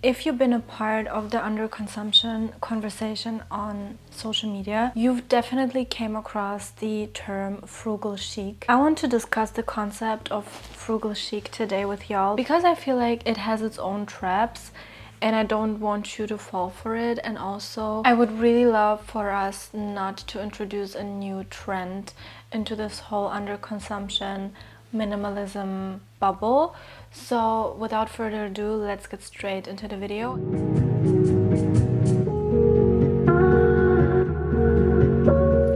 If you've been a part of the underconsumption conversation on social media, you've definitely came across the term frugal chic. I want to discuss the concept of frugal chic today with y'all because I feel like it has its own traps and I don't want you to fall for it. And also, I would really love for us not to introduce a new trend into this whole underconsumption minimalism bubble. So without further ado, let's get straight into the video.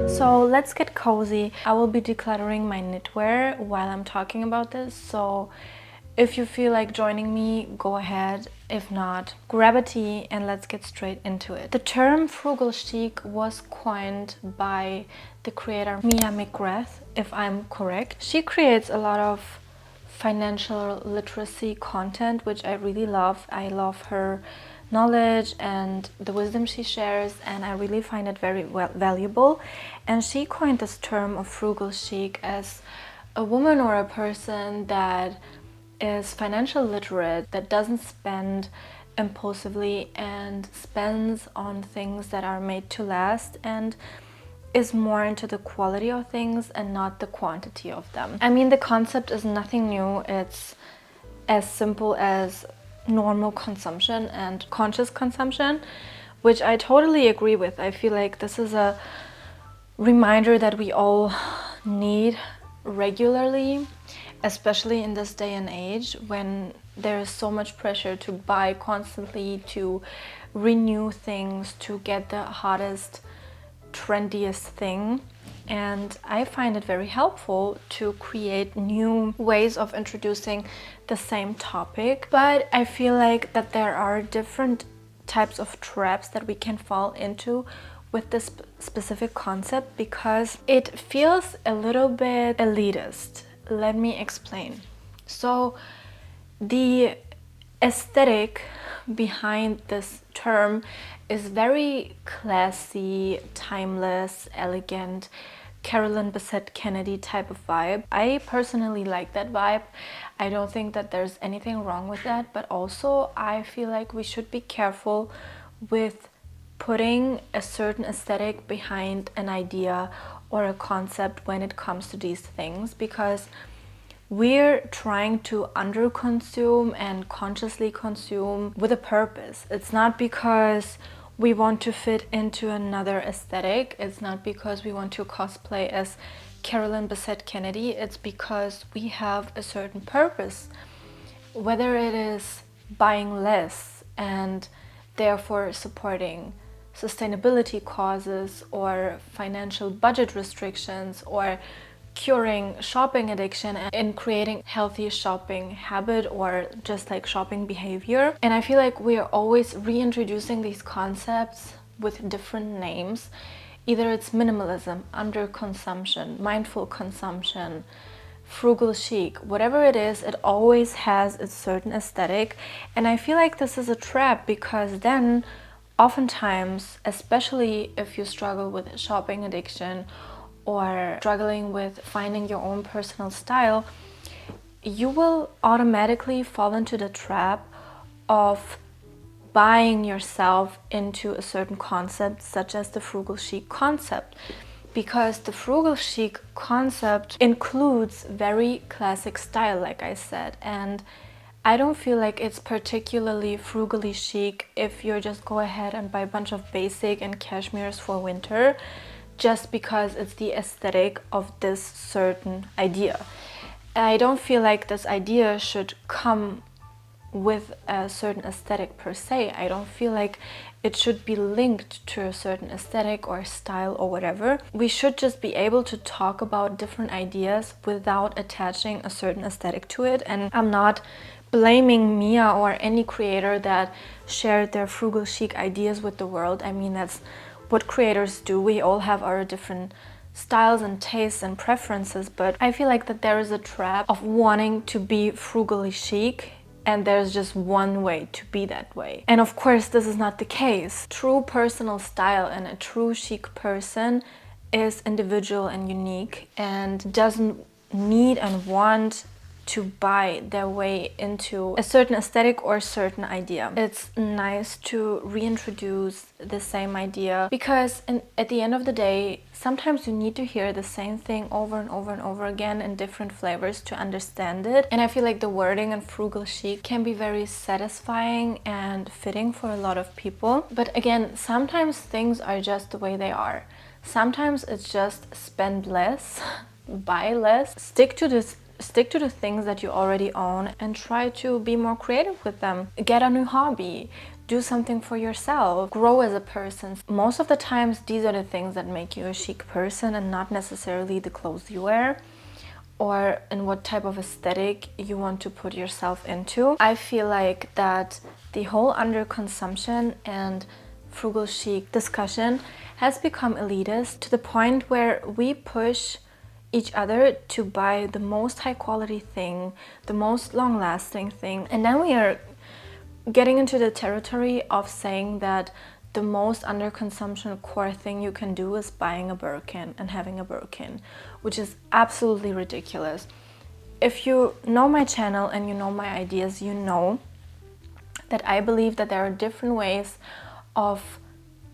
So let's get cozy. I will be decluttering my knitwear while I'm talking about this, so if you feel like joining me, go ahead. If not, grab a tea and let's get straight into it. The term frugal chic was coined by the creator Mia McGrath, if I'm correct. She creates a lot of financial literacy content, which I really love. I love her knowledge and the wisdom she shares, and I really find it very valuable. And she coined this term of frugal chic as a woman or a person that is financial literate, that doesn't spend impulsively and spends on things that are made to last, and is more into the quality of things and not the quantity of them. I mean, the concept is nothing new. It's as simple as normal consumption and conscious consumption, which I totally agree with. I feel like this is a reminder that we all need regularly, especially in this day and age when there is so much pressure to buy constantly, to renew things, to get the hottest, trendiest thing. And I find it very helpful to create new ways of introducing the same topic. But I feel like that there are different types of traps that we can fall into with this specific concept because it feels a little bit elitist. Let me explain. So the aesthetic behind this term is very classy, timeless, elegant, Carolyn Bessette Kennedy type of vibe. I personally like that vibe. I don't think that there's anything wrong with that, but also I feel like we should be careful with putting a certain aesthetic behind an idea or a concept when it comes to these things, because we're trying to underconsume and consciously consume with a purpose. It's not because we want to fit into another aesthetic. It's not because we want to cosplay as Carolyn Bessette Kennedy. It's because we have a certain purpose, whether it is buying less and therefore supporting sustainability causes, or financial budget restrictions, or curing shopping addiction and creating healthy shopping habit, or just like shopping behavior. And I feel like we are always reintroducing these concepts with different names. Either it's minimalism, underconsumption, mindful consumption, frugal chic, whatever it is, it always has a certain aesthetic. And I feel like this is a trap, because then oftentimes, especially if you struggle with shopping addiction or struggling with finding your own personal style, you will automatically fall into the trap of buying yourself into a certain concept, such as the frugal chic concept. Because the frugal chic concept includes very classic style, like I said, and I don't feel like it's particularly frugally chic if you just go ahead and buy a bunch of basic and cashmeres for winter just because it's the aesthetic of this certain idea. I don't feel like this idea should come with a certain aesthetic per se. I don't feel like it should be linked to a certain aesthetic or style or whatever. We should just be able to talk about different ideas without attaching a certain aesthetic to it. And I'm not blaming Mia or any creator that shared their frugal chic ideas with the world. I mean, that's what creators do. We all have our different styles and tastes and preferences, but I feel like that there is a trap of wanting to be frugally chic, and there's just one way to be that way. And of course, this is not the case. True personal style and a true chic person is individual and unique and doesn't need and want to buy their way into a certain aesthetic or a certain idea. It's nice to reintroduce the same idea because at the end of the day, sometimes you need to hear the same thing over and over and over again in different flavors to understand it. And I feel like the wording in Frugal Chic can be very satisfying and fitting for a lot of people. But again, sometimes things are just the way they are. Sometimes it's just spend less, buy less, stick to the things that you already own and try to be more creative with them. Get a new hobby, do something for yourself, grow as a person. Most of the times these are the things that make you a chic person and not necessarily the clothes you wear or in what type of aesthetic you want to put yourself into. I feel like that the whole underconsumption and frugal chic discussion has become elitist to the point where we push each other to buy the most high quality thing, the most long lasting thing. And then we are getting into the territory of saying that the most underconsumption core thing you can do is buying a Birkin and having a Birkin, which is absolutely ridiculous. If you know my channel and you know my ideas, you know that I believe that there are different ways of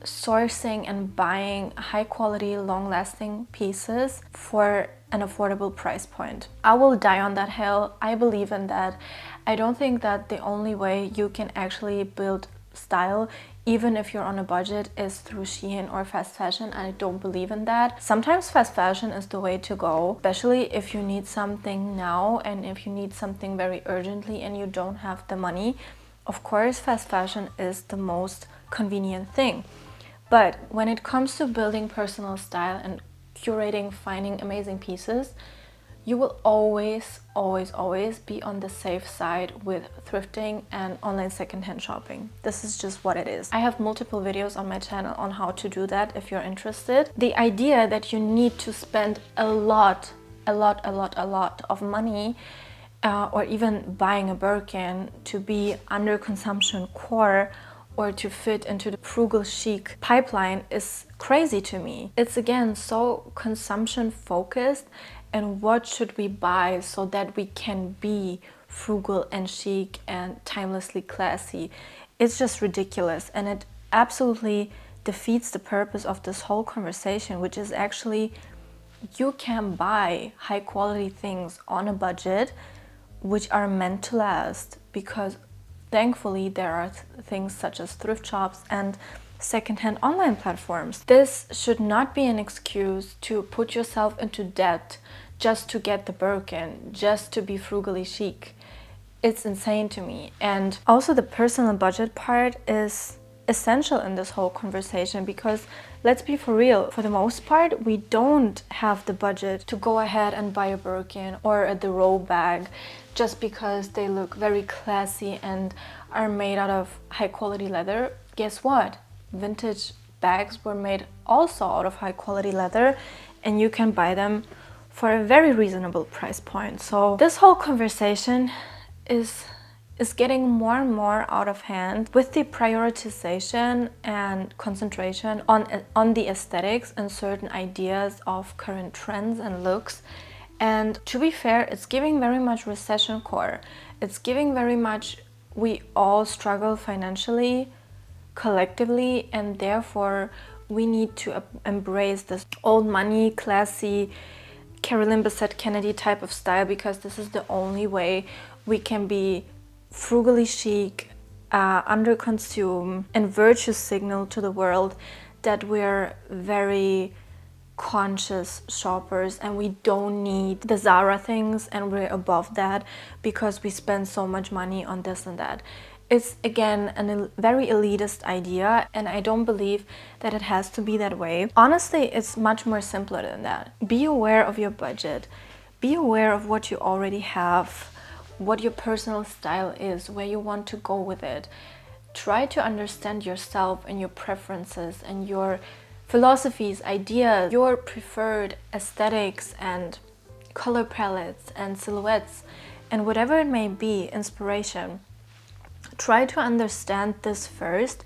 sourcing and buying high quality, long lasting pieces for an affordable price point. I will die on that hill. I believe in that. I don't think that the only way you can actually build style, even if you're on a budget, is through Shein or fast fashion. I don't believe in that. Sometimes fast fashion is the way to go, especially if you need something now and if you need something very urgently and you don't have the money. Of course, fast fashion is the most convenient thing. But when it comes to building personal style and curating, finding amazing pieces, you will always, always, always be on the safe side with thrifting and online secondhand shopping. This is just what it is. I have multiple videos on my channel on how to do that if you're interested. The idea that you need to spend a lot of money or even buying a Birkin to be under consumption core or to fit into the frugal chic pipeline is crazy to me. It's again so consumption focused, and what should we buy so that we can be frugal and chic and timelessly classy? It's just ridiculous, and it absolutely defeats the purpose of this whole conversation, which is actually you can buy high quality things on a budget which are meant to last, because thankfully there are things such as thrift shops and secondhand online platforms. This should not be an excuse to put yourself into debt just to get the Birkin, just to be frugally chic. It's insane to me. And also the personal budget part is essential in this whole conversation, because let's be for real, for the most part we don't have the budget to go ahead and buy a Birkin or a Dero bag just because they look very classy and are made out of high quality leather. Guess what? Vintage bags were made also out of high quality leather, and you can buy them for a very reasonable price point. So this whole conversation is getting more and more out of hand with the prioritization and concentration on the aesthetics and certain ideas of current trends and looks. And to be fair, it's giving very much recession core. It's giving very much we all struggle financially, collectively, and therefore we need to embrace this old money, classy, Carolyn Bessette Kennedy type of style, because this is the only way we can be frugally chic, underconsume, and virtue signal to the world that we're very conscious shoppers and we don't need the Zara things and we're above that because we spend so much money on this and that. It's again a very elitist idea, and I don't believe that it has to be that way. Honestly, it's much more simpler than that. Be aware of your budget. Be aware of what you already have, what your personal style is, where you want to go with it. Try to understand yourself and your preferences and your philosophies, ideas, your preferred aesthetics and color palettes and silhouettes and whatever it may be, inspiration. Try to understand this first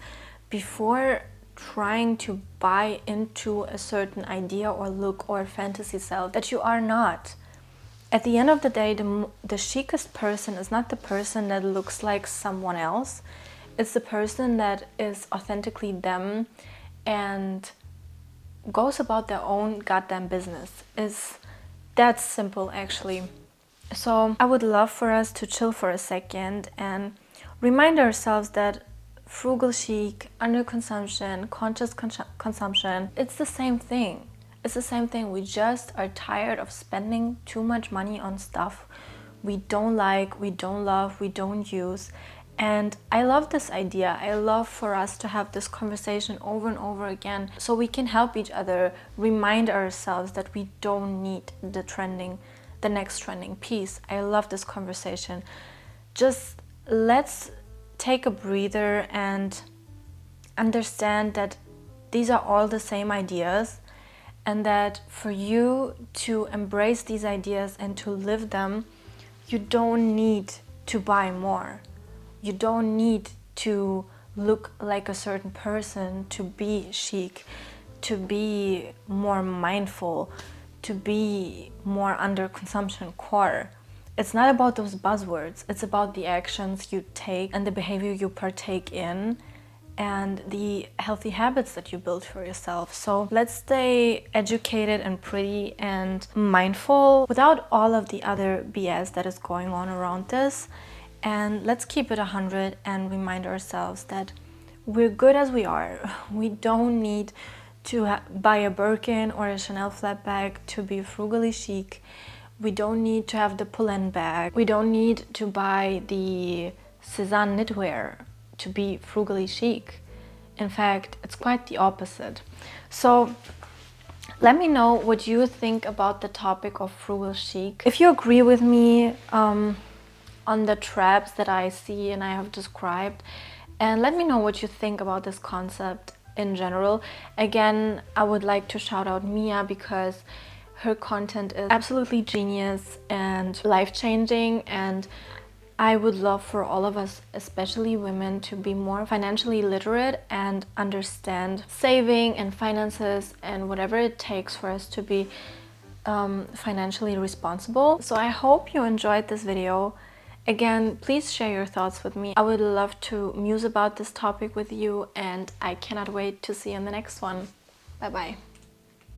before trying to buy into a certain idea or look or fantasy self that you are not. At the end of the day, the chicest person is not the person that looks like someone else. It's the person that is authentically them and goes about their own goddamn business. It's that simple, actually. So I would love for us to chill for a second and remind ourselves that frugal chic, underconsumption, conscious consumption, it's the same thing. It's the same thing. We just are tired of spending too much money on stuff we don't like, we don't love, we don't use. And I love this idea. I love for us to have this conversation over and over again so we can help each other remind ourselves that we don't need the next trending piece. I love this conversation. Just let's take a breather and understand that these are all the same ideas, and that for you to embrace these ideas and to live them, you don't need to buy more. You don't need to look like a certain person to be chic, to be more mindful, to be more under consumption core. It's not about those buzzwords. It's about the actions you take and the behavior you partake in and the healthy habits that you build for yourself. So let's stay educated and pretty and mindful without all of the other BS that is going on around this. And let's keep it 100 and remind ourselves that we're good as we are. We don't need to buy a Birkin or a Chanel flat bag to be frugally chic. We don't need to have the Polen bag. We don't need to buy the Cézanne knitwear to be frugally chic. In fact, it's quite the opposite. So let me know what you think about the topic of frugal chic. If you agree with me on the traps that I see and I have described, and let me know what you think about this concept in general. Again, I would like to shout out Mia because her content is absolutely genius and life-changing, and I would love for all of us, especially women, to be more financially literate and understand saving and finances and whatever it takes for us to be financially responsible. So I hope you enjoyed this video. Again, please share your thoughts with me. I would love to muse about this topic with you, and I cannot wait to see you in the next one. Bye bye.